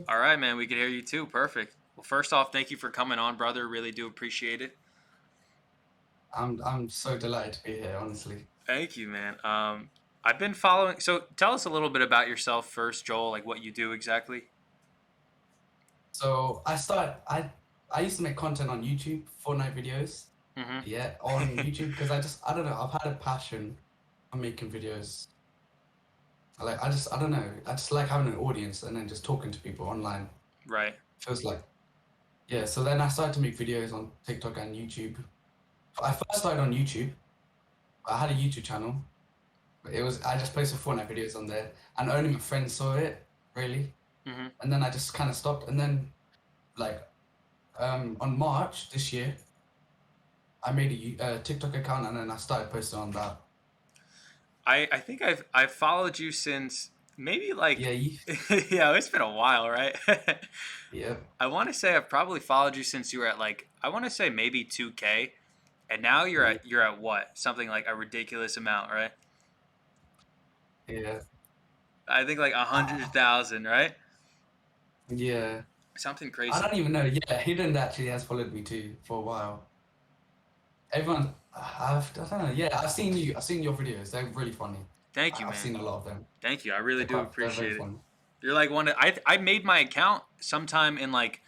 All right, man. We can hear you too. Perfect. Well, first off, thank you for coming on, brother. Really do appreciate it. I'm so delighted to be here, honestly. Thank you, man. I've been following. So, tell us a little bit about yourself first, Joel. Like what you do exactly. So I used to make content on YouTube, Fortnite videos. Yeah, on Mm-hmm. YouTube because I don't know, I've had a passion for making videos. I don't know, I just like having an audience and then just talking to people online. Right. Feels like yeah. So then I started to make videos on TikTok and YouTube. I first started on YouTube. I had a YouTube channel. It was I just posted Fortnite videos on there, and only my friends saw it really. Mm-hmm. And then I just kind of stopped, and then like on March this year, I made a TikTok account and then I started posting on that. I think I've followed you since maybe Yeah, like yeah, it's been a while, right? yeah, I want to say I've probably followed you since you were at like I want to say maybe 2K, and now yeah, you're at what? Something like a ridiculous amount, right? yeah. I think like a hundred I, thousand, right? yeah. Something I crazy. don't even know. Yeah, Hidden actually has followed me too for a while. Everyone, I don't know. Yeah, I've seen your videos. They're really funny. Thank you, I've man. seen a lot of them. Thank you. I really do They're very appreciate it. funny. You're like one of, I made my account sometime in like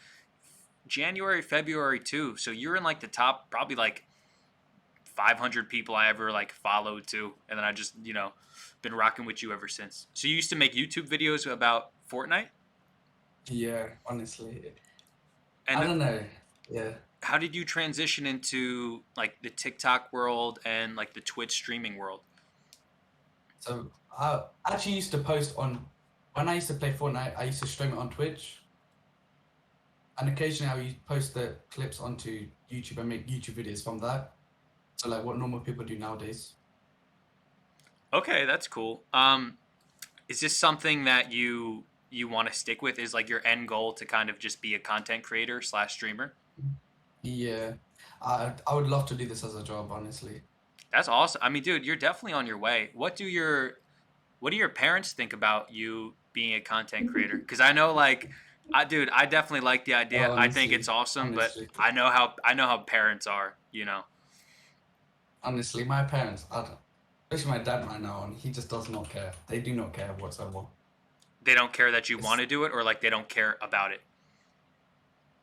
January, February too. So you're in like the top probably like 500 people I ever like followed too. And then I just, been rocking with you ever since. So you used to make YouTube videos about Fortnite? Yeah, honestly, I And don't know. Yeah. how did you transition into like the TikTok world and like the Twitch streaming world? So I actually used to post on when I used to play Fortnite. I used to stream it on Twitch. And occasionally I would post the clips onto YouTube and make YouTube videos from that. So like what normal people do nowadays. Okay, that's cool. Is this something that you want to stick with? Is like your end goal to kind of just be a content creator slash streamer? Yeah, I would love to do this as a job, honestly. That's awesome. I mean, dude, you're definitely on your way. What do your parents think about you being a content creator? Because I know, like, dude, I definitely like the idea. Oh, I think it's awesome, but honestly, I know how parents are. honestly, my parents, I don't, especially my dad right now, and he just does not care. They do not care whatsoever. They don't care that you want It's to do it, or like they don't care about it.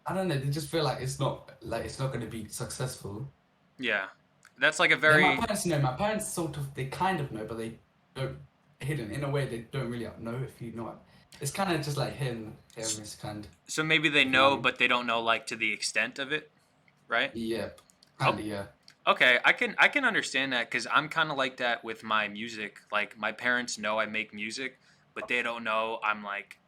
I don't know. They just feel like it's not going to be successful. Yeah, that's like a Then my very parents know. My parents sort of they kind of know, but they don't hidden in a way they don't really know if you know it. It's kind of just like hit and miss kind so maybe they of know, line. but they don't know like to the extent of it, right? Yep, kind Oh, of yeah. okay, I can understand that because I'm kind of like that with my music. Like my parents know I make music, but they don't know I'm like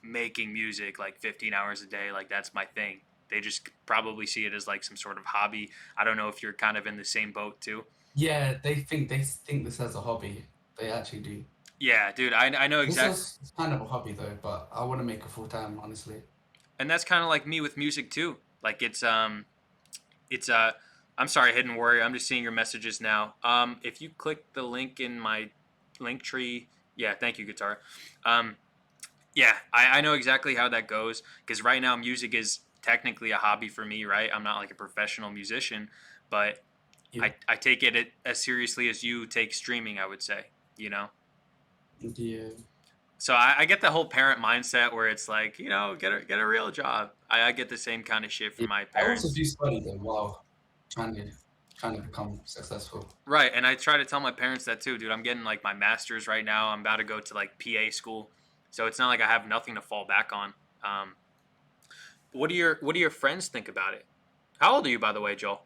making music like 15 hours a day. Like that's my thing. They just probably see it as like some sort of hobby. I don't know if you're kind of in the same boat too. Yeah, they think this as a hobby. They actually do. Yeah, dude, I know This exact, is it's kind of a hobby though, but I want to make it full time, honestly. and that's kind of like me with music too. Like it's I'm sorry, hidden warrior. I'm just seeing your messages now. If you click the link in my link tree, yeah, thank you, guitar. Um, Yeah, I know exactly how that goes because right now music is technically a hobby for me, right? I'm not like a professional musician, but Yeah, I take it as seriously as you take streaming, I would say, you know? yeah. So I get the whole parent mindset where it's like, get a real job. I get the same kind of shit Yeah. from my I also parents. do study though while trying to trying to become successful. Right, and I try to tell my parents that too, dude. I'm getting like my master's right now. I'm about to go to like PA school. So it's not like I have nothing to fall back on. Um, what do your friends think about it? How old are you, by the way, Joel?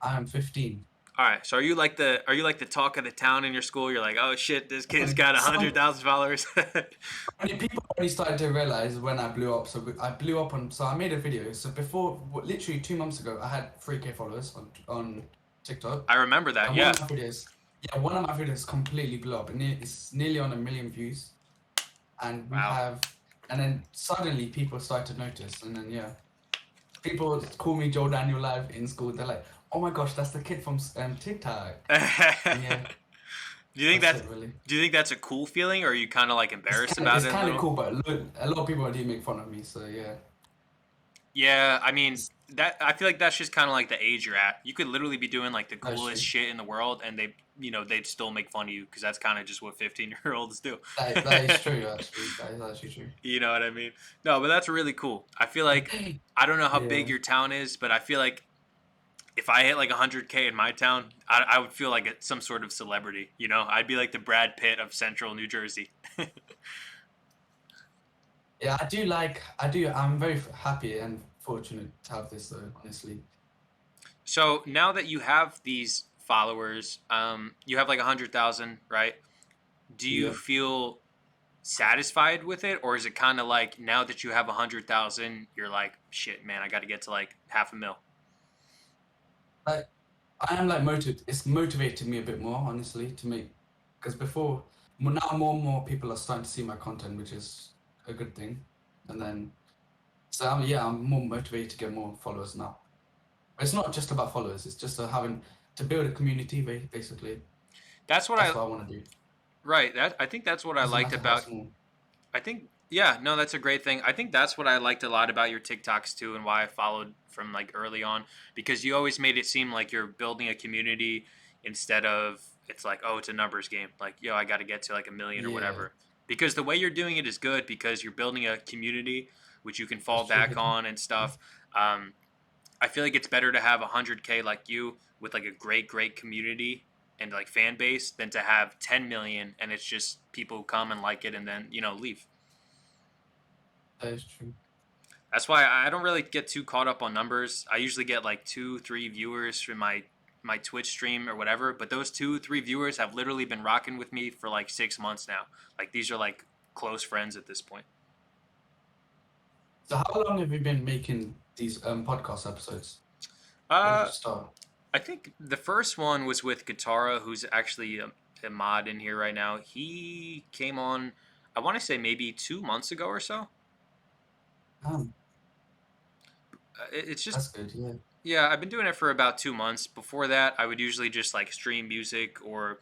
I am 15. All right. So are you like the talk of the town in your school? You're like, oh shit, this kid's got a hundred Some thousand followers. people only started to realize when I blew up. So I blew up on. So I made a video. So before, literally 2 months ago, I had 3K followers on TikTok, I remember that. and one Yeah. of my videos, yeah, one of my videos completely blew up, and it's nearly on 1 million views. And we Wow. have, and then suddenly people started to notice, and then yeah, people call me Joe Daniel Live in school. They're like, "Oh my gosh, that's the kid from TikTok." And yeah, Do you think That's that's it, really. do you think that's a cool feeling, or are you kind of like embarrassed It's about it a kind of little? cool, but look, a lot of people do make fun of me. So yeah, Yeah, I mean it's, that I feel like that's just kind of like the age you're at. You could literally be doing like the that's coolest true. shit in the world, and they'd still make fun of you because that's kind of just what 15-year-olds do. That is true. Actually, that is actually true. You know what I mean? No, but that's really cool. I feel like I don't know how big Yeah. your town is, but I feel like if I hit like 100K in my town, I would feel like some sort of celebrity. You know, I'd be like the Brad Pitt of Central New Jersey. Yeah, I do like. I do. I'm very happy and fortunate to have this, though. Honestly. So now that you have these followers, you have like 100,000, right? Do you Yeah. feel satisfied with it, or is it kind of like now that you have 100,000, you're like, shit, man, I got to get to like half a mil? Like I am like motivated. It's motivated me a bit more, honestly, to make. Because before, now more and more people are starting to see my content, which is a good thing. And then, so I'm more motivated to get more followers now. But it's not just about followers. It's just having to build a community, basically. That's what That's I what I want to do. right. That I think that's what I Doesn't liked matter how about. small. I think yeah, no, that's a great thing. I think that's what I liked a lot about your TikToks too, and why I followed from like early on, because you always made it seem like you're building a community instead of it's like, oh, it's a numbers game. Like, yo, I got to get to like a million or Yeah, whatever. Because the way you're doing it is good because you're building a community which you can that's fall true. back on and stuff. Um, I feel like it's better to have 100K like you with like a great community and like fan base than to have 10 million and it's just people who come and like it and then leave. That is true. That's why I don't really get too caught up on numbers. I usually get like 2 3 viewers from my Twitch stream or whatever, but those 2 3 viewers have literally been rocking with me for like 6 months now. Like these are like close friends at this point. So how long have you been making these podcast episodes? When did uh you start? I think the first one was with Katara, who's actually a mod in here right now. He came on, I want to say maybe 2 months ago or so. Um, It's just, that's good. Yeah. yeah, I've been doing it for about 2 months. Before that, I would usually just like stream music or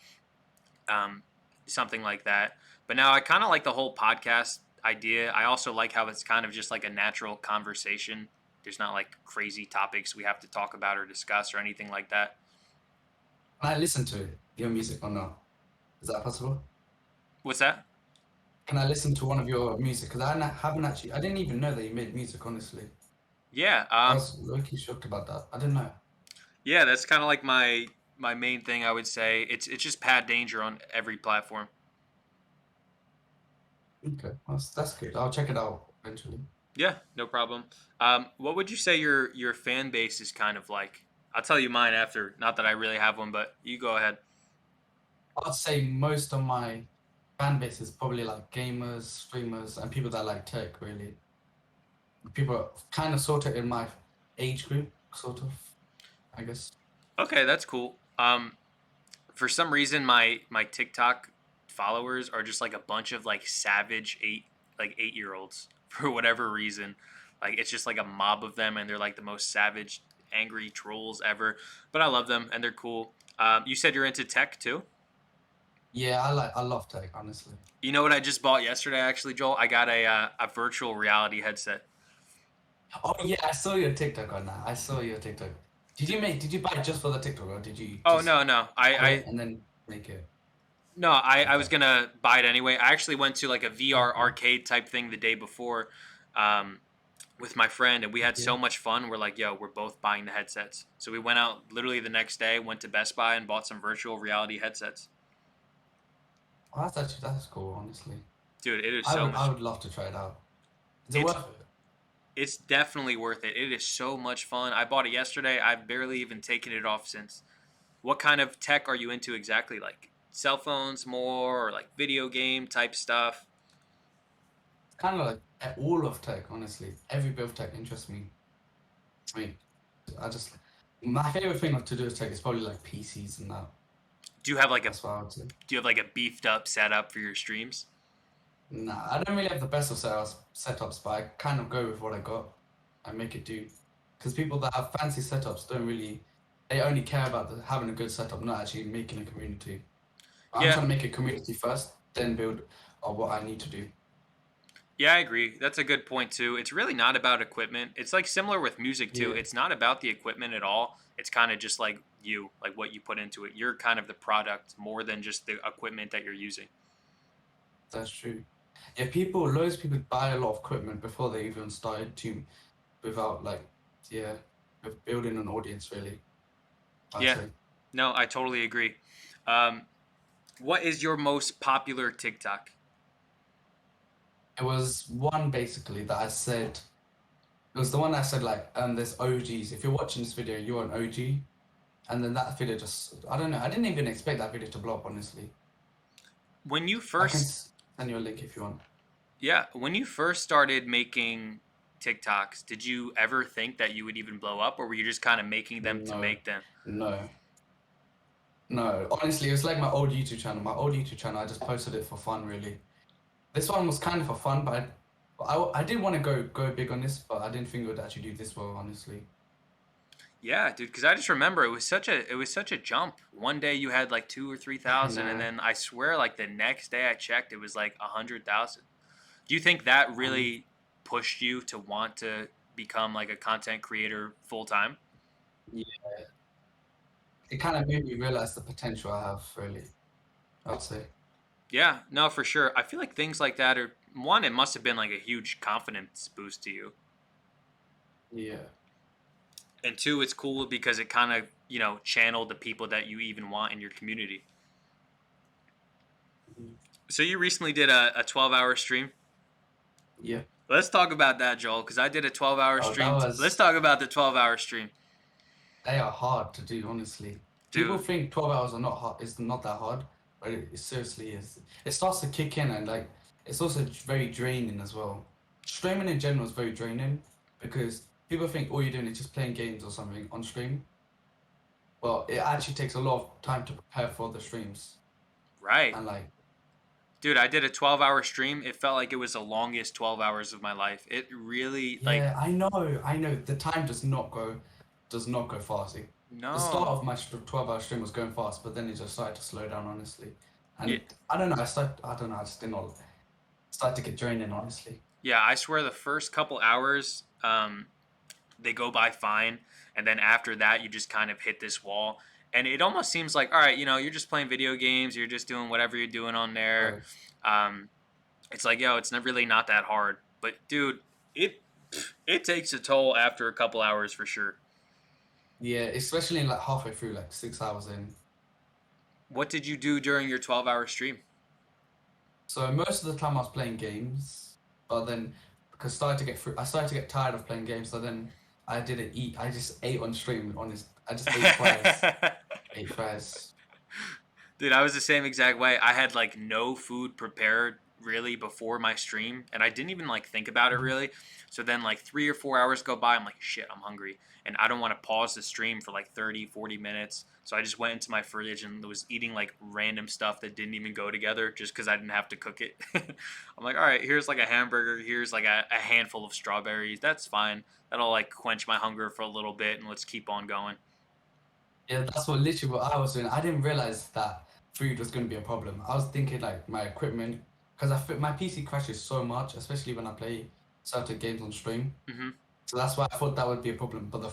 um, something like that. But now I kind of like the whole podcast idea. I also like how it's kind of just like a natural conversation. There's not like crazy topics we have to talk about or discuss or anything like that. Can I listen to your music or not? Is that possible? What's that? Can I listen to one of your music? Because haven't actually. I didn't even know that you made music. Honestly, Yeah, I was low-key shocked about that. I didn't know. yeah, that's kind of like my main thing. I would say it's just Pat Danger on every platform. Okay, that's good. I'll check it out eventually. Yeah, no problem. What would you say your fan base is kind of like? I'll tell you mine after. Not that I really have one, but you go ahead. I'd say most of my fan base is probably like gamers, streamers, and people that like tech. Really, people are kind of sort of in my age group, sort of. I guess. Okay, that's cool. For some reason, my TikTok followers are just like a bunch of like savage 8-year olds for whatever reason. Like it's just like a mob of them, and they're like the most savage, angry trolls ever. But I love them, and they're cool. You said you're into tech too. Yeah, I love tech. Honestly. You know what I just bought yesterday, actually, Joel? I got a virtual reality headset. Oh yeah, I saw your TikTok on that. I saw your TikTok. Did you buy it just for the TikTok or did you Oh just no, no, have it and then make it? no, I was Okay. gonna buy it anyway. I actually went to like a VR Okay. arcade type thing the day before, um, with my friend, and we had Yeah. so much fun. We're like, yo, we're both buying the headsets. So we went out literally the next day, went to Best Buy and bought some virtual reality headsets. Oh, that's cool, honestly. Dude, it is so I much. would love to try it out. Is it It's worth it? it's definitely worth it. It is so much fun. I bought it yesterday. I've barely even taken it off since. What kind of tech are you into exactly? Like cell phones more or like video game type stuff? It's kind of like all of tech, honestly. Every bit of tech interests me. I mean, I just my favorite thing to do with tech is probably like PCs and that. Do you have like a That's what I would say. do you have like a beefed up setup for your streams? Nah, I don't really have the best of setups, but I kind of go with what I got and make it do. Because people that have fancy setups don't really, they only care about having a good setup, not actually making a community. I'm Yeah, trying to make a community first, then build on what I need to do. yeah, I agree. That's a good point too. It's really not about equipment. It's like similar with music too. Yeah, It's not about the equipment at all. It's kind of just like you, like what you put into it. You're kind of the product more than just the equipment that you're using. that's true. Yeah, loads of people buy a lot of equipment before they even started to, without like, yeah, with building an audience really, I'd Yeah, say. no, I totally agree. Um, what is your most popular TikTok? It was one basically that I said, it was the one I said like, there's OGs. If you're watching this video, you're an OG. And then that video just, I don't know, I didn't even expect that video to blow up, honestly. When you I can first, send you a link if you want. yeah, when you first started making TikToks, did you ever think that you would even blow up, or were you just kind of making them to No, make them? no, no. Honestly, it was like my old YouTube channel. My old YouTube channel, I just posted it for fun, really. This one was kind of for fun, but I did want to go big on this, but I didn't think it would actually do this well, honestly. Yeah, dude, because I just remember it was such a jump. One day you had like 2 or 3 thousand, and And then I swear like the next day I checked, it was like 100,000. Do you think that um, really pushed you to want to become like a content creator full time? yeah, it kind of made me realize the potential I have, really, I'd say. Yeah, no, for sure. I feel like things like that are one. It must have been like a huge confidence boost to you, Yeah. and two, it's cool because it kind of channeled the people that you even want in your community. Mhm. So you recently did a 12-hour stream. Yeah. Let's talk about that, Joel, because I did a 12-hour Oh, that stream. Let's was, talk about the 12-hour stream, they are hard to do, honestly. People dude. think 12 hours are not hard, it's not that hard, but it seriously is. It starts to kick in and like, it's also very draining as well. Streaming in general is very draining because people think all you're doing is just playing games or something on stream. But it actually takes a lot of time to prepare for the streams. Right, And like, dude. I did a 12-hour stream. It felt like it was the longest 12 hours of my life. It really like yeah, I know. The time does not go fast. The start no. of my 12-hour stream was going fast, but then it just started to slow down, honestly. Yeah, And I don't know, I just did not start to get draining, honestly. yeah. I swear the first couple hours, they go by fine, and then after that, you just kind of hit this wall. And it almost seems like, all right, you're just playing video games. You're just doing whatever you're doing on there. Right. Um, it's like, yo, it's not really not that hard. But dude, it it takes a toll after a couple hours for sure. Yeah, especially in like halfway through, like 6 hours in. What did you do during your 12-hour stream? So most of the time I was playing games, but then because I started to get tired of playing games. So then I didn't eat. I just ate on stream. Honest, I just ate fries. Ate fries. Dude, I was the same exact way. I had like no food prepared really before my stream, and I didn't even like think about it Mhm. really. So then like 3 or 4 hours go by, I'm like, shit, I'm hungry. And I don't want to pause the stream for like 30, 40 minutes. So I just went into my fridge and was eating like random stuff that didn't even go together just because I didn't have to cook it. I'm like, all right, here's like a hamburger. Here's like a handful of strawberries. That's fine. That'll like quench my hunger for a little bit and let's keep on going. Yeah, that's what literally what I was doing. I didn't realize that food was going to be a problem. I was thinking like my equipment, because my PC crashes so much, especially when I play certain games on stream. Hmm. So that's why I thought that would be a problem. But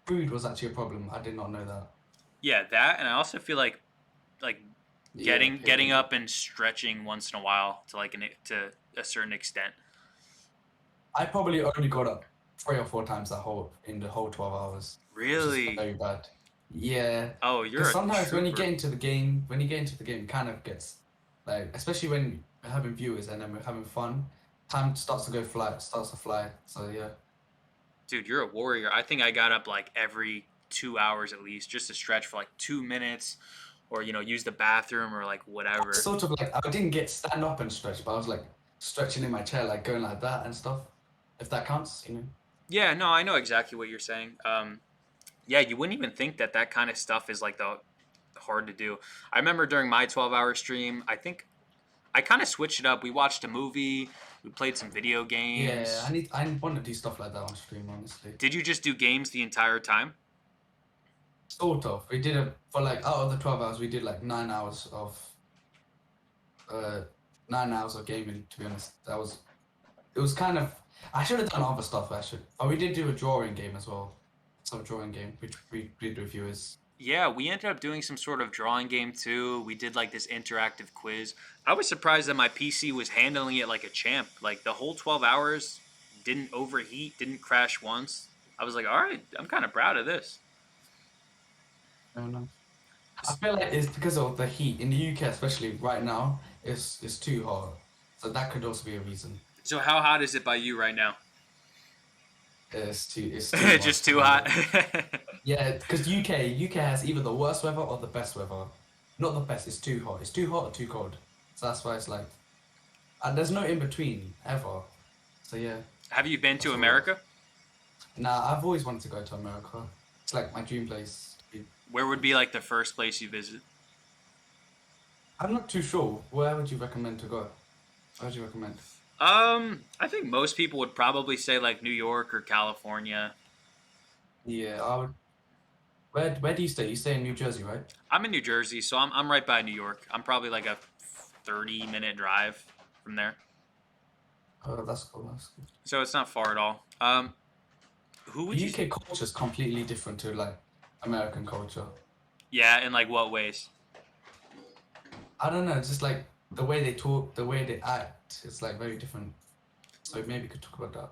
food was actually a problem. I did not know that. Yeah, that. And I also feel like Yeah, getting hitting. up and stretching once in a while to to a certain extent. I probably only got up 3 or 4 times that whole in the whole 12 hours, which is Really? very bad. Yeah, Oh, you're because a sometimes trooper. when you get into the game, it kind of gets like, especially when we're having viewers and then we're having fun, time starts to fly. So yeah, Dude, you're a warrior. I think I got up like every 2 hours at least just to stretch for like 2 minutes or, use the bathroom or like whatever. sort of like I didn't get stand up and stretch, but I was like stretching in my chair, like going like that and stuff. If that counts, you know. Yeah, no, I know exactly what you're saying. Yeah, you wouldn't even think that that kind of stuff is like the hard to do. I remember during my 12-hour stream, I think I kind of switched it up. We watched a movie, we played some video Yeah, games. I want to do stuff like that on stream, honestly. Did you just do games the entire time? Sort of. We did it for like out of the 12 hours, we did like 9 hours of uh 9 hours of gaming. To be honest, it was kind of. I should have done other stuff. I should. Oh, we did do a drawing game as well. Some drawing game which we did with viewers. Yeah, we ended up doing some sort of drawing game too. We did like this interactive quiz. I was surprised that my PC was handling it like a champ. Like the whole 12 hours didn't overheat, didn't crash once. I was like, all right, I'm kind of proud of this. I don't know. I feel like it's because of the heat in the UK, especially right now. It's too hot, so that could also be a reason. So how hot is it by you right now? It's too much Just to too handle. hot. Yeah, because UK has either the worst weather or the best weather. Not the best. It's too hot. It's too hot or too cold. So that's why it's like, and there's no in between ever. So yeah, Have you been to that's all. America? Nah, I've always wanted to go to America. It's like my dream place. Where would be like the first place you visit? I'm not too sure. Where would you recommend to go? Where would you recommend? I think most people would probably say like New York or California. Yeah, I would. Where do you stay? You stay in New Jersey, right? I'm in New Jersey, so I'm right by New York. I'm probably like a 30-minute drive from there. Oh, that's cool. That's cool. So it's not far at all. Who would The you? UK culture is completely different to like American culture. Yeah, in like what ways? I don't know, it's just like the way they talk, the way they act, it's like very different. So maybe we could talk about that.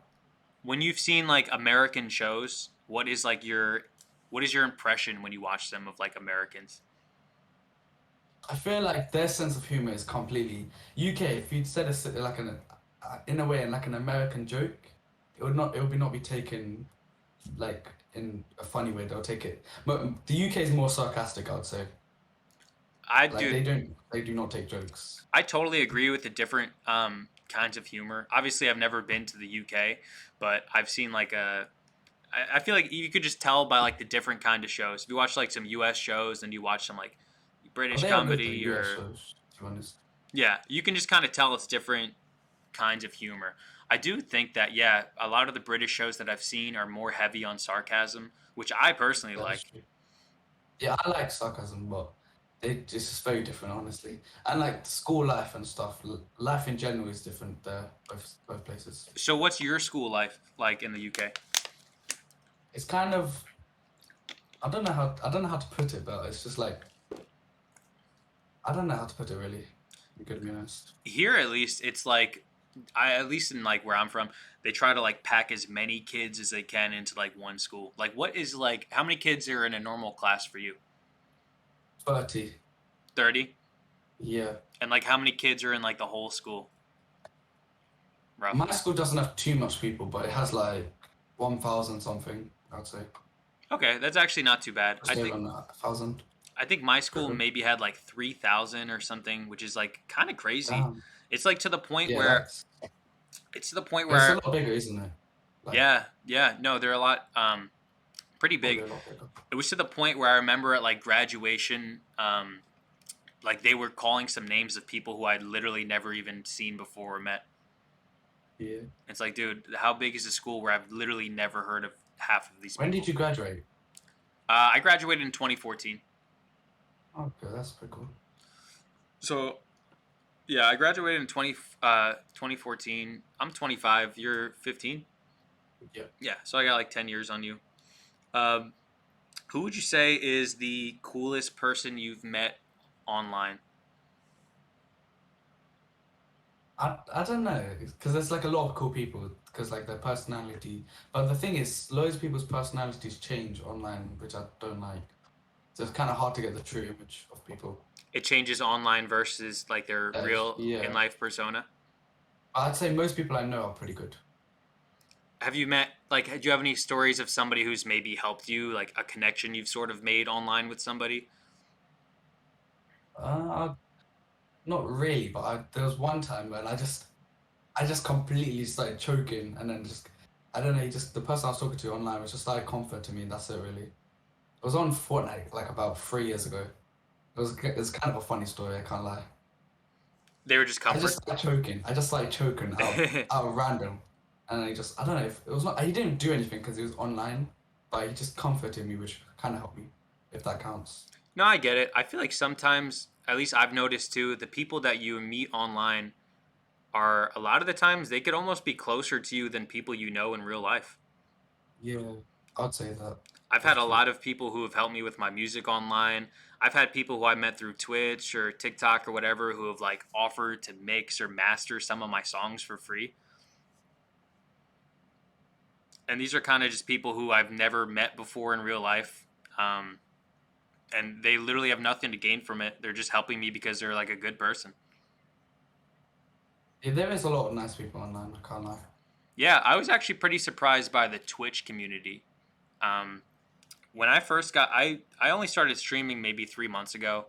When you've seen like American shows, what is your impression when you watch them of like Americans? I feel like their sense of humor is completely UK. If you'd said like an in a way like an American joke, it would be not be taken like in a funny way. They'll take it. But the UK is more sarcastic, I would say. I Like do. they do not take jokes. I totally agree with the different kinds of humor. Obviously, I've never been to the UK, but I've seen like a. I feel like you could just tell by like the different kind of shows. If you watch like some U.S. shows and you watch some like Oh, British they are good the comedy US or shows, to be honest. yeah, you can just kind of tell it's different kinds of humor. I do think that yeah, a lot of the British shows that I've seen are more heavy on sarcasm, which I personally That is like. true. Yeah, I like sarcasm, but it's just very different, honestly. And like school life and stuff, life in general is different there, both places. So, what's your school life like in the UK? It's kind of I don't know how to put it, but it's just like I don't know how to put it really. I'm gonna be honest. Here, at least, it's like I at least in like where I'm from, they try to like pack as many kids as they can into like one school. Like, what is like how many kids are in a normal class for you? 30. 30, Yeah. and like how many kids are in like the whole school, My roughly? school doesn't have too much people, but it has like 1,000 something, I'd say. Okay, that's actually not too bad. Just over 1,000. I think my school Perfect. maybe had like 3,000 or something, which is like kind of crazy. Damn. It's like to the point Yeah, where it's to the point it's a where lot bigger, isn't it? Like yeah, no, they're a lot pretty probably big. a lot bigger. It was to the point where I remember at like graduation, like they were calling some names of people who I'd literally never even seen before or met. Yeah. It's like, dude, how big is the school where I've literally never heard of half of these When people? did you graduate? I graduated in 2014. Okay, that's pretty cool. So yeah, I graduated in 2014. I'm 25. You're 15. Yeah. Yeah, so I got like 10 years on you. Um, who would you say is the coolest person you've met online? I don't know because there's like a lot of cool people because like their personality. But the thing is, loads of people's personalities change online, which I don't like. So it's kind of hard to get the true image of people. It changes online versus like their real in Yeah, life persona. I'd say most people I know are pretty good. Have you met like? Do you have any stories of somebody who's maybe helped you, like a connection you've sort of made online with somebody? Uh, Not really, but there was one time when I just completely started choking, and then just I don't know, the person I was talking to online was just started comforting me, and that's it really. It was on Fortnite like about 3 years ago. It's kind of a funny story, I can't lie. They were just I just comfort. started choking. I just started choking out of random, and I don't know if it was not. He didn't do anything because he was online, but he just comforted me, which kind of helped me. if that counts. No, I get it. I feel like sometimes, at least I've noticed too, the people that you meet online are a lot of the times they could almost be closer to you than people you know in real life. Yeah, I'd say that. I've That's had a true. lot of people who have helped me with my music online. I've had people who I met through Twitch or TikTok or whatever who have like offered to mix or master some of my songs for free. And these are kind of just people who I've never met before in real life. Um, and they literally have nothing to gain from it. They're just helping me because they're like a good person. Yeah, there is a lot of nice people online. I can't lie. Yeah, I was actually pretty surprised by the Twitch community. Um, when I first got, I only started streaming maybe 3 months ago,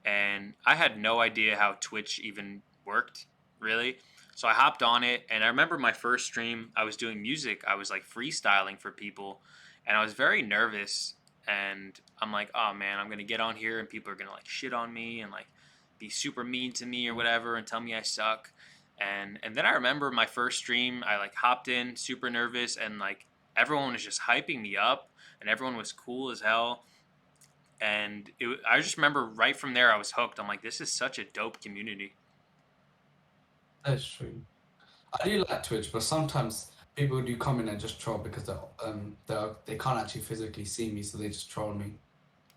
and I had no idea how Twitch even worked, really. So I hopped on it, and I remember my first stream, I was doing music. I was like freestyling for people, and I was very nervous. And I'm like, oh man, I'm gonna get on here, and people are gonna like shit on me and like be super mean to me or whatever, and tell me I suck. And then I remember my first stream, I like hopped in super nervous, and like everyone was just hyping me up, and everyone was cool as hell. And I just remember right from there, I was hooked. I'm like, this is such a dope community. That's true. I do like Twitch, but sometimes people do come in and just troll because they can't actually physically see me, so they just troll me.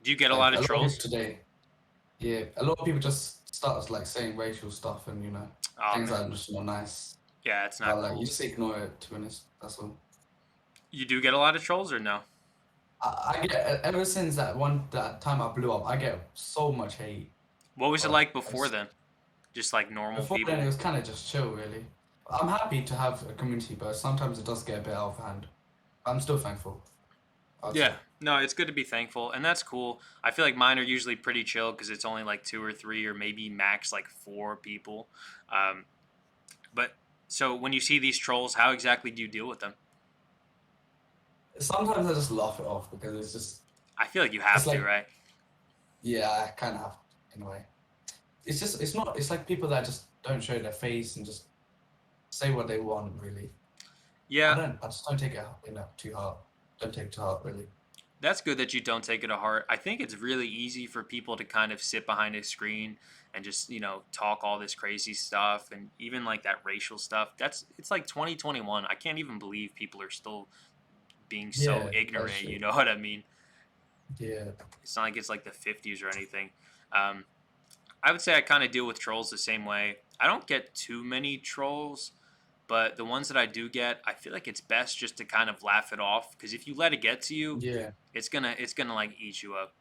Do you get a Like lot a of lot of people trolls? today, yeah, a lot of people just start like saying racial stuff and Oh things that man, are just not nice. yeah, it's not But like you cool. just ignore it. To be honest, that's all. You do get a lot of trolls or no? I get ever since that time I blew up, I get so much hate. What was it But like before it's, then? Just like normal before then, it people? was kind of just chill, really. I'm happy to have a community, but sometimes it does get a bit out of hand. I'm still thankful, I'd Yeah, say. no, it's good to be thankful, and that's cool. I feel like mine are usually pretty chill because it's only like two or three, or maybe max like four people. Um, but so when you see these trolls, how exactly do you deal with them? Sometimes I just laugh it off because I feel like you it's have to, like, right? yeah, I kind of have to, in a way. It's not, it's like people that just don't show their face and just say what they want, really. Yeah, I just don't take it, too hard. Don't take it to heart, really. that's good that you don't take it to heart. I think it's really easy for people to kind of sit behind a screen and just, talk all this crazy stuff and even like that racial stuff. It's like 2021. I can't even believe people are still being so Yeah, that's ignorant, you true. know what I mean? Yeah. It's not like it's like the 50s or anything. Um, I would say I kind of deal with trolls the same way. I don't get too many trolls, but the ones that I do get, I feel like it's best just to kind of laugh it off because if you let it get to you, Yeah, it's gonna like eat you up.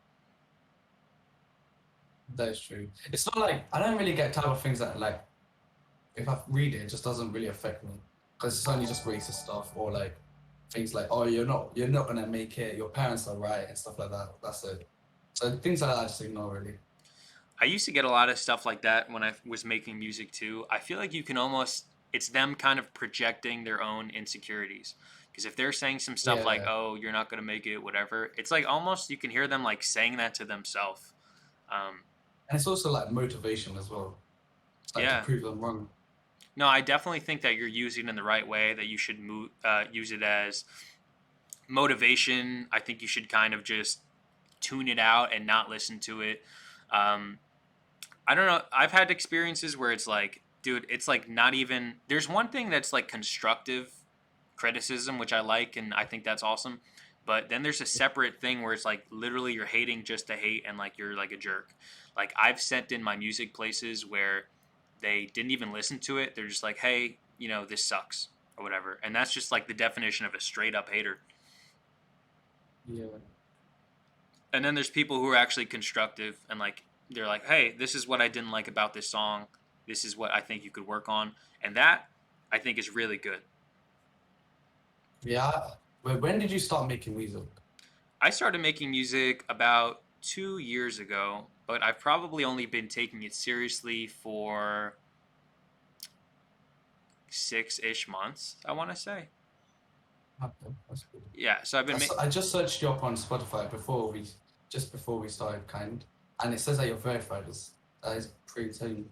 that's true. It's not like I don't really get type of things that like if I read it, it just doesn't really affect me because it's only just racist stuff or like things like, oh, you're not gonna make it. Your parents are right and stuff like that. That's it. So things like that I just ignore really. I used to get a lot of stuff like that when I was making music too. I feel like you can almost it's them kind of projecting their own insecurities. Because if they're saying some stuff like, Yeah, "Oh, you're not gonna make it," whatever, it's like almost you can hear them like saying that to themselves. Um, and it's also like motivation as well. It's like to yeah, prove them wrong. no, I definitely think that you're using it in the right way. That you should use it as motivation. I think you should kind of just tune it out and not listen to it. Um, I don't know. I've had experiences where it's like, dude, it's like not even. There's one thing that's like constructive criticism, which I like, and I think that's awesome. But then there's a separate thing where it's like literally you're hating just to hate and like you're like a jerk. Like I've sent in my music places where they didn't even listen to it. They're just like, hey, this sucks or whatever. And that's just like the definition of a straight up hater. Yeah, And then there's people who are actually constructive and like they're like, hey, this is what I didn't like about this song. This is what I think you could work on. And that I think is really good. yeah. When did you start making music? I started making music about 2 years ago, but I've probably only been taking it seriously for 6-ish months, I want to say. Okay, that's good. Yeah, so I've been. I just searched you up on Spotify just before we started, and it says that you're verified. That is pretty insane.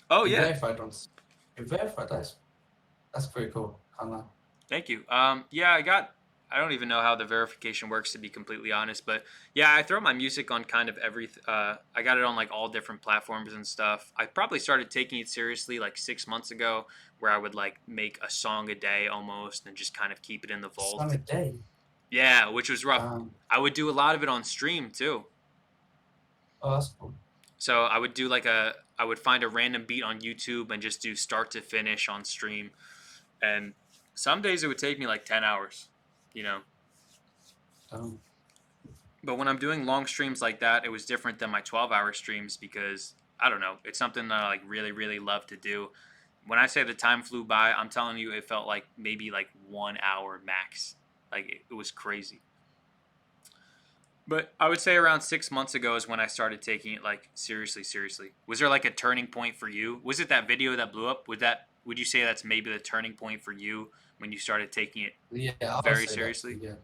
Oh, You yeah. verified on, you're verified. That's pretty cool. I'm like, Thank you. Yeah, I don't even know how the verification works, to be completely honest. But yeah, I throw my music on kind of every. I got it on like all different platforms and stuff. I probably started taking it seriously like 6 months ago, where I would like make a song a day almost, and just kind of keep it in the Song vault. a day. Yeah, which was rough. Um, I would do a lot of it on stream too. oh, that's cool. So I would do like I would find a random beat on YouTube and just do start to finish on stream. And some days it would take me like 10 hours, you know. Um, But when I'm doing long streams like that, it was different than my 12-hour streams because I don't know, it's something that I like really really love to do. When I say the time flew by, I'm telling you it felt like maybe like 1 hour max. Like it was crazy. But I would say around 6 months ago is when I started taking it like seriously, seriously. Was there like a turning point for you? Was it that video that blew up? Would you say that's maybe the turning point for you when you started taking it yeah, I would very say that. seriously? Yeah.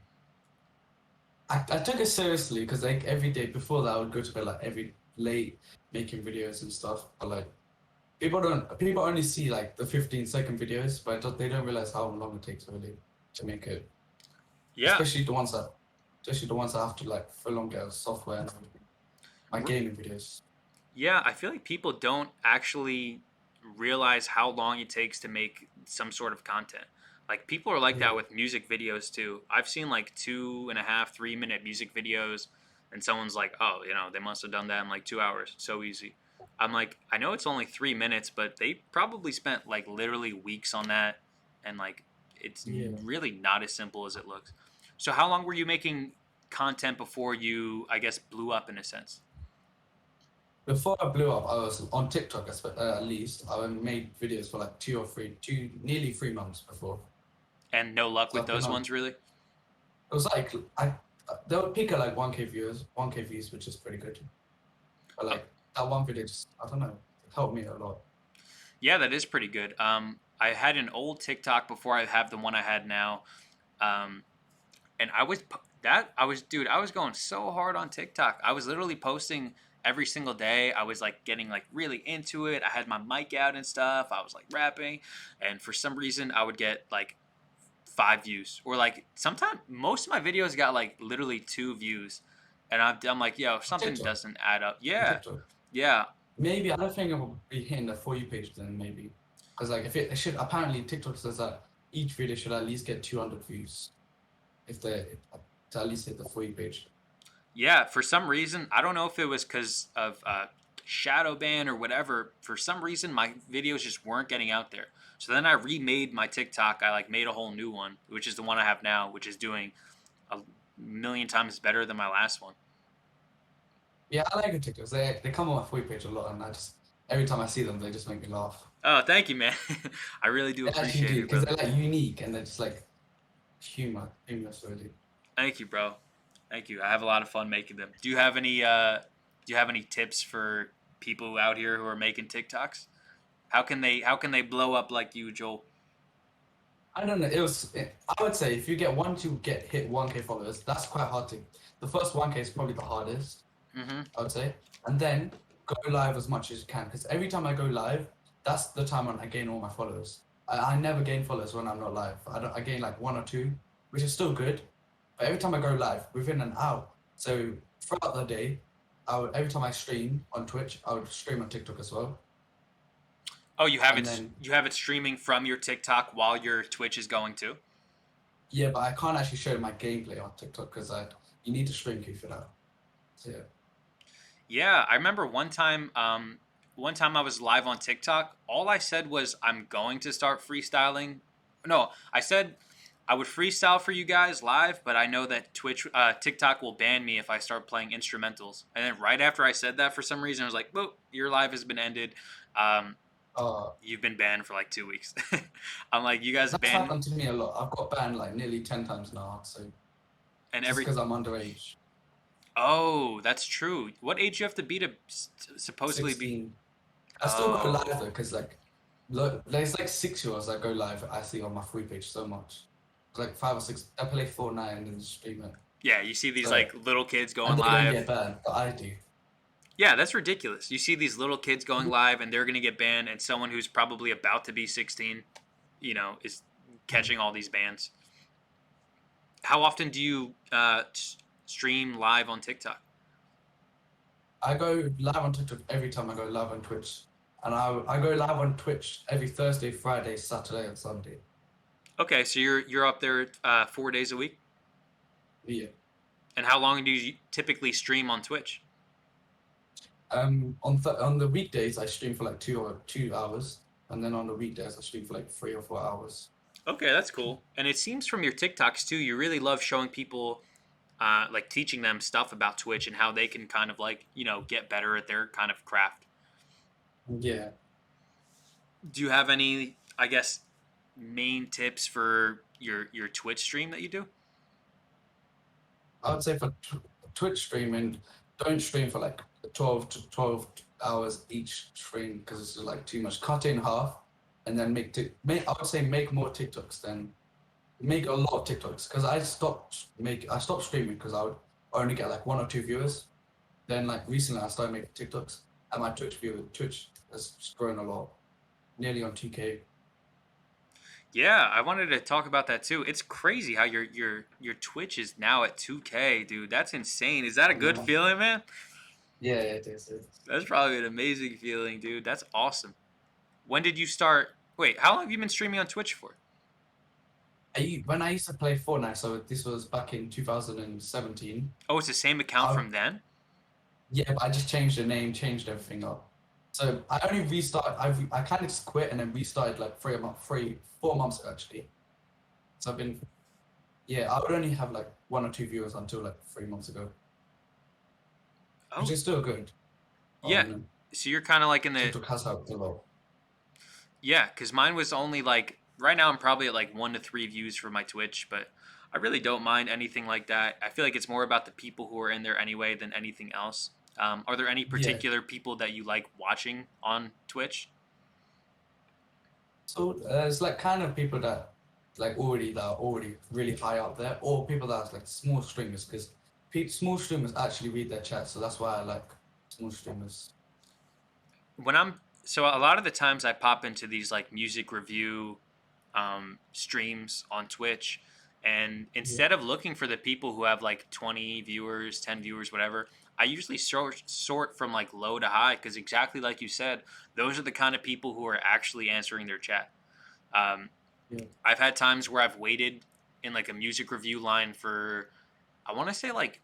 I took it seriously because like every day before that I would go to bed like every late making videos and stuff. But like people only see like the 15-second videos, but they don't realize how long it takes really to make it. Yeah. Especially the ones that have to like full on get software and everything. My gaming videos. Yeah, I feel like people don't actually realize how long it takes to make some sort of content. Like people are like Yeah. that with music videos too. I've seen like 2.5, 3 minute music videos, and someone's like, "Oh, they must have done that in like 2 hours. So easy." I'm like, I know it's only 3 minutes, but they probably spent like literally weeks on that, and like it's Yeah. really not as simple as it looks. So how long were you making content before you, I guess, blew up in a sense? Before I blew up, I was on TikTok at least. I made videos for like nearly 3 months before. And no luck So with I've been those on. ones, really? It was like they would peak at like 1K views, which is pretty good. But Uh, like that one video just I don't know, it helped me a lot. yeah, that is pretty good. I had an old TikTok before I have the one I had now, um, and dude, I was going so hard on TikTok. I was literally posting every single day. I was like getting like really into it. I had my mic out and stuff. I was like rapping, and for some reason, I would get like 5 views, or like sometimes most of my videos got like literally 2 views, and I'm like, yo, On something TikTok, doesn't add up. on Yeah, TikTok. yeah. Maybe I don't think it will be hitting the For You page then maybe, because like if it should apparently TikTok says that each video should at least get 200 views if they to at least hit the For You page. Yeah, for some reason, I don't know if it was because of shadow ban or whatever. For some reason, my videos just weren't getting out there. So then I remade my TikTok. I like made a whole new one, which is the one I have now, which is doing a million times better than my last one. Yeah, I like the TikToks. They come on my For You page a lot, and I just every time I see them, they just make me laugh. Oh, thank you, man. I really do They actually appreciate do it, because brother. they're like unique and they're just like humorous really. Thank you, bro. Thank you. I have a lot of fun making them. Do you have any tips for people out here who are making TikToks? How can they blow up like you, Joel? I don't know. I would say if you get hit 1K followers, that's quite hard to. The first 1K is probably the hardest, Mm-hmm. I would say, and then go live as much as you can. Because every time I go live, that's the time when I gain all my followers. I never gain followers when I'm not live. I gain like one or two, which is still good. But every time I go live, within an hour. So throughout the day, every time I stream on Twitch, I would stream on TikTok as well, Oh, and then you have it streaming from your TikTok while your Twitch is going too? yeah, but I can't actually show my gameplay on TikTok because you need to stream key for that. So yeah. Yeah, I remember one time I was live on TikTok. All I said was I'm going to start freestyling. No, I said I would freestyle for you guys live, but I know that TikTok will ban me if I start playing instrumentals. And then right after I said that, for some reason, I was like, "Boop, your live has been ended. Um, Uh, you've been banned for like 2 weeks." I'm like, "You guys that's banned," happened to me a lot. I've got banned like nearly 10 times now. So and just every because I'm underage, oh, that's true. What age you have to be to supposedly be? 16. I still go live Oh, though because like look, there's like 6 years that go live. I see on my free page so much. It's like 5 or 6. I play Fortnite and then stream it. yeah. You see these So like little kids going and they don't live. get banned, but I do. Yeah, that's ridiculous. You see these little kids going live and they're going to get banned, and someone who's probably about to be 16, is catching all these bans. How often do you stream live on TikTok? I go live on TikTok every time I go live on Twitch, and I go live on Twitch every Thursday, Friday, Saturday, and Sunday. Okay, so you're up there 4 days a week. Yeah. And how long do you typically stream on Twitch? On the weekdays I stream for like 2 hours, and then on the weekdays I stream for like 3 or 4 hours. Okay, that's cool. And it seems from your TikToks too, you really love showing people, like teaching them stuff about Twitch and how they can kind of like get better at their kind of craft. Yeah. Do you have any, I guess, main tips for your Twitch stream that you do? I would say for Twitch streaming, don't stream for like 12 hours each stream because it's like too much. Cut it in half, and then make. I would say make more TikToks than make a lot of TikToks because I stopped streaming because I would only get like 1 or 2 viewers. Then like recently I started making TikToks, and my Twitch has just grown a lot, nearly on 2K. Yeah, I wanted to talk about that too. It's crazy how your Twitch is now at 2K, dude. That's insane. Is that a good Yeah, feeling, man? yeah, it is. It is. That's probably an amazing feeling, dude. That's awesome. When did you start? Wait, how long have you been streaming on Twitch for? When I used to play Fortnite, so this was back in 2017. Oh, it's the same account I, from then? yeah, but I just changed the name, changed everything up. So I only restarted. I kind of just quit and then restarted like 4 months ago, actually. So I've been, yeah, I would only have like 1 or 2 viewers until like 3 months ago, which Oh, is still good. yeah. You know, So you're kind of like in the TikTok has helped a lot. yeah, because mine was only like right now I'm probably at like 1 to 3 views for my Twitch, but I really don't mind anything like that. I feel like it's more about the people who are in there anyway than anything else. Are there any Yeah. particular people that you like watching on Twitch? So it's like kind of people that are already really high up there, or people that are like small streamers, because small streamers actually read their chat, so that's why I like small streamers. When I'm so a lot of the times I pop into these like music review streams on Twitch, and Yeah. instead of looking for the people who have like 20 viewers, 10 viewers, whatever, I usually sort from like low to high because exactly like you said, those are the kind of people who are actually answering their chat. Um, Yeah. I've had times where I've waited in like a music review line for I want to say like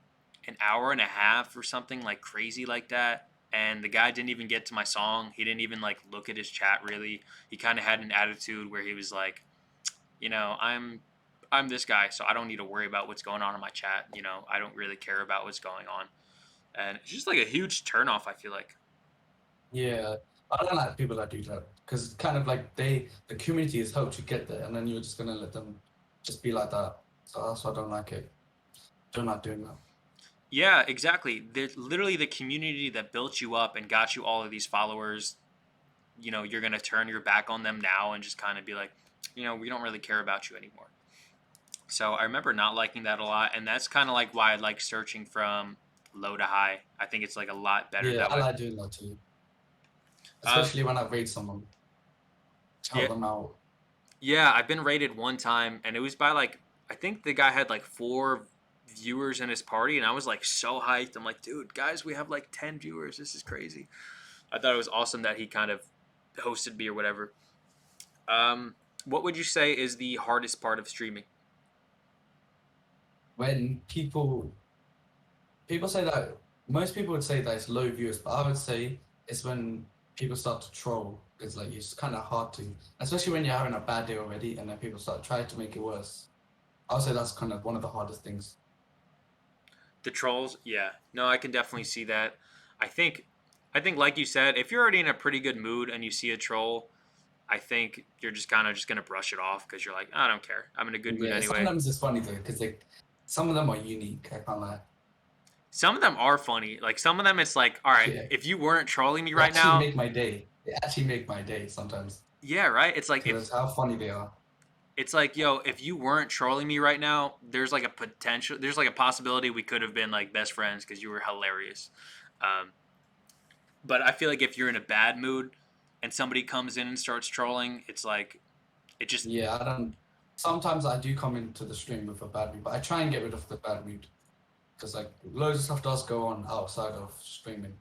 an hour and a half or something like crazy like that. And the guy didn't even get to my song. He didn't even like look at his chat really. He kind of had an attitude where he was like, I'm this guy, so I don't need to worry about what's going on in my chat. I don't really care about what's going on. And it's just like a huge turnoff, I feel like. Yeah, I don't like people that do that because kind of like the community has helped you get there, and then you're just gonna let them just be like that. So that's why I don't like it. Don't like doing that. Yeah, exactly. They're literally the community that built you up and got you all of these followers. You're going to turn your back on them now and just kind of be like, we don't really care about you anymore. So I remember not liking that a lot. And that's kind of like why I like searching from low to high. I think it's like a lot better Yeah, that I way. like doing that too, Uh, especially when I rate someone to yeah, help them out. yeah, I've been rated one time and it was by like, I think the guy had like 4 viewers in his party. And I was like so hyped. I'm like, dude, guys, we have like 10 viewers. This is crazy. I thought it was awesome that he kind of hosted me or whatever. What would you say is the hardest part of streaming? When people say that most people would say that it's low viewers, but I would say it's when people start to troll. It's like it's kind of hard to, especially when you're having a bad day already, and then people start trying to make it worse. I would say that's kind of one of the hardest things. The trolls, yeah. No, I can definitely see that. I think, I think, like you said, if you're already in a pretty good mood and you see a troll, I think you're just kind of just gonna brush it off because you're like, I don't care. I'm in a good mood Yeah, anyway. sometimes it's funny though, because some of them are unique. I can't lie. Some of them are funny. Like some of them, it's like, all right, Yeah, if you weren't trolling me they right actually now, make my day. They actually make my day sometimes yeah, right. It's like if because how funny they are. it's like, yo, if you weren't trolling me right now, there's like a possibility we could have been like best friends because you were hilarious. Um, but I feel like if you're in a bad mood and somebody comes in and starts trolling, it's like it just Yeah, I don't. sometimes I do come into the stream with a bad mood, but I try and get rid of the bad mood because like loads of stuff does go on outside of streaming.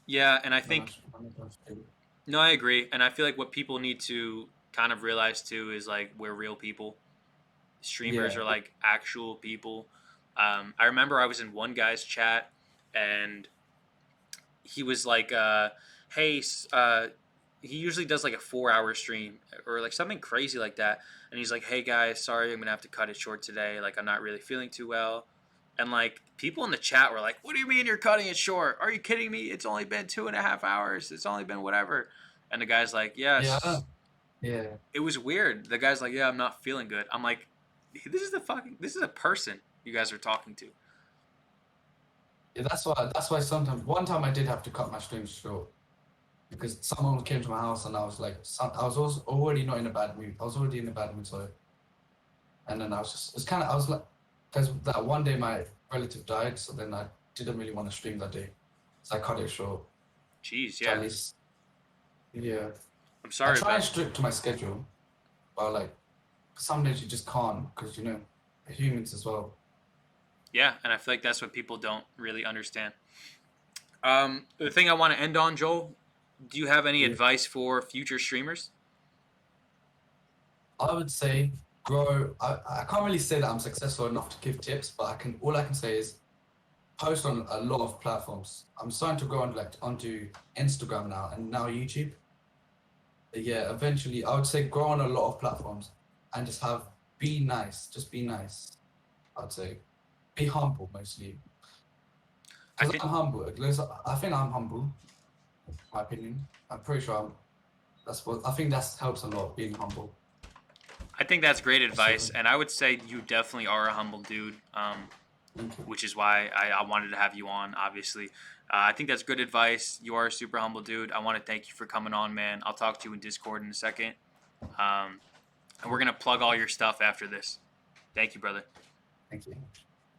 Yeah, and I When I, think when I don't stream. no, I agree, and I feel like what people need to kind of realize too is like we're real people. Streamers Yeah, are like actual people. I remember I was in one guy's chat, and he was like, "Hey, he usually does like a 4 hour stream or like something crazy like that." And he's like, "Hey guys, sorry, I'm gonna have to cut it short today. Like, I'm not really feeling too well." And like people in the chat were like, "What do you mean you're cutting it short? Are you kidding me? It's only been 2.5 hours. It's only been whatever." And the guy's like, yeah, "Yes." yeah. It was weird. The guy's like, "Yeah, I'm not feeling good." I'm like, this is a person you guys are talking to." Yeah, that's why sometimes one time I did have to cut my streams short because someone came to my house and I was like, I was also already not in a bad mood. I was already in a bad mood, so and then I was just it's kind of I was like, because that one day my relative died, so then I didn't really want to stream that day, so I cut it short. Jeez, So at yeah. least yeah, I'm I sorry try and about. stick to my schedule, but like some days you just can't because we're humans as well. Yeah, and I feel like that's what people don't really understand. The thing I want to end on, Joel. Do you have any Yeah. advice for future streamers? I would say grow. I can't really say that I'm successful enough to give tips, but all I can say is post on a lot of platforms. I'm starting to go on like onto Instagram now and now YouTube. But yeah, eventually I would say grow on a lot of platforms and be nice. Just be nice. I'd say be humble mostly. I Because think I'm humble. I think I'm humble, in my opinion. I'm pretty sure that's what I think that helps a lot, being humble. I think that's great advice, So and I would say you definitely are a humble dude. thank you. Which is why I wanted to have you on. Obviously, I think that's good advice. You are a super humble dude. I want to thank you for coming on, man. I'll talk to you in Discord in a second, and we're gonna plug all your stuff after this. Thank you, brother. Thank you.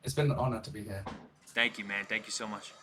It's been an honor to be here. Thank you, man. Thank you so much.